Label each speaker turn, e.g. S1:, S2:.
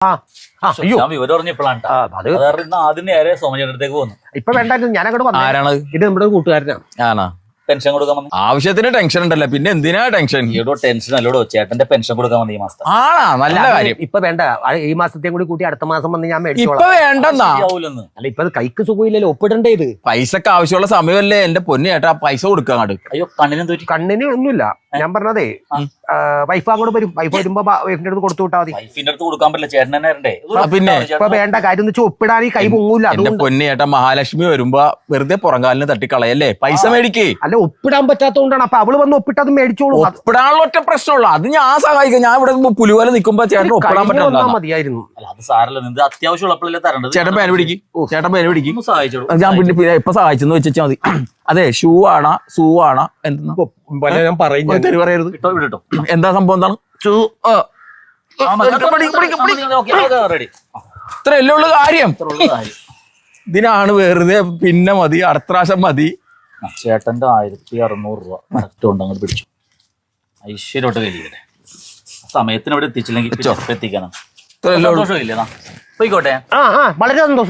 S1: ഞാൻ വിവരം പറഞ്ഞപ്പോഴാണ് ആദ്യം നേരെ സോമചേട്ടത്തേക്ക് പോകുന്നു.
S2: ഇപ്പൊ വേണ്ട, ഞാൻ അങ്ങോട്ട് വന്നു.
S3: ആരാണ്?
S2: ഇത് നമ്മുടെ കൂട്ടുകാരനാണ്.
S3: ആണോ?
S1: പെൻഷൻ കൊടുക്കാൻ വന്നു.
S3: ആവശ്യത്തിന് ടെൻഷൻ ഉണ്ടല്ലോ, പിന്നെ എന്തിനാ ടെൻഷൻ?
S1: ഈടോ ടെൻഷൻ അല്ലോടോ, ചേട്ടന്റെ പെൻഷൻ കൊടുക്കാൻ വന്നു ഈ മാസം.
S3: ആണാ? നല്ല കാര്യം.
S2: ഇപ്പൊ വേണ്ട, ഈ മാസത്തെയും കൂടി കൂട്ടി അടുത്ത മാസം വന്ന് ഞാൻ
S3: ഇപ്പൊ
S2: മേടിച്ചോളാം.
S3: വേണ്ടെന്നാ.
S2: അല്ല, ഇപ്പൊ കൈക്ക് സുഖമില്ലല്ലോ, ഒപ്പിടണ്ടേ ഇത്.
S3: പൈസക്ക് ആവശ്യമുള്ള സമയമല്ലേ എന്റെ പൊന്നു ചേട്ടാ, പൈസ കൊടുക്കാൻ അങ്ങോട്ട്.
S1: അയ്യോ, കണ്ണിനും തോറ്റി.
S2: കണ്ണിന് ഒന്നുമില്ല. ഞാൻ പറഞ്ഞതേ, വൈഫ് അങ്ങോട്ട് വരും. വൈഫ് വരുമ്പോ വൈഫിന്റെ അടുത്ത് കൊടുത്തു വിട്ടാ മതി.
S1: വൈഫിന്റെ അടുത്ത് കൊടുക്കാൻ പറ്റില്ല, ചേട്ടൻ തന്നെ വരണ്ടേ.
S3: പിന്നെ
S2: ഇപ്പൊ വേണ്ട കാര്യം എന്ന് വെച്ചാൽ ഒപ്പിടാൻ ഈ കൈ പൊങ്ങൂല.
S3: എന്റെ പൊന്നു ചേട്ടാ, മഹാലക്ഷ്മി വരുമ്പോ വെറുതെ പുറംകാലിന് തട്ടിക്കളയല്ലേ, പൈസ മേടിക്കേ.
S2: അല്ല, ഒപ്പിടാൻ പറ്റാത്തതുകൊണ്ടാണ്. അപ്പൊ അവള് വന്ന് ഒപ്പിട്ടത് മേടിച്ചോളൂ.
S3: ഒപ്പിടാനുള്ള ഒറ്റ പ്രശ്നമുള്ളൂ, അത് ഞാൻ സഹായിക്കാം. ഞാൻ ഇവിടെ പുലിപോലെ നിൽക്കുമ്പോ ചേട്ടൻ ഒപ്പിടാൻ പറ്റില്ല.
S2: മതിയായിരുന്നു.
S1: അല്ല, അത് സാരല്ല, നിങ്ങൾക്ക് അത്യാവശ്യം ഉള്ളപ്പോഴല്ലേ തരേണ്ടത്.
S3: ചേട്ടൻ പേര് പിടിക്കും, ചേട്ടൻ പേര് പിടിക്കും.
S1: സഹായിച്ചോളൂ.
S3: ഞാൻ പിന്നെ ഇപ്പൊ സഹായിച്ചെന്ന് വെച്ചാൽ മതി. അതെ, ഷൂ ആണോ സൂ ആണോ എന്തെന്നാ
S2: ഞാൻ
S3: പറയരുത്.
S1: വിട്ടോ.
S3: എന്താ സംഭവം? എന്താണ് ഇത്രയല്ലേ ഉള്ളു കാര്യം. ഇതിനാണ് വെറുതെ പിന്നെ മതി, അടുത്ത പ്രാവശ്യം മതി.
S1: ചേട്ടന്റെ 1600 രൂപ കറക്റ്റ് കൊണ്ട് അങ്ങോട്ട് പിടിച്ചു. ഐശ്വര്യോട്ട് കഴിയട്ടെ. സമയത്തിന് ഇവിടെ എത്തിച്ചില്ലെങ്കിൽ എത്തിക്കാനാണ്.
S3: ഇത്രയല്ലേ ഉള്ളൂ.
S1: സന്തോഷമില്ലേ? പോയിക്കോട്ടെ.
S2: വളരെ സന്തോഷം.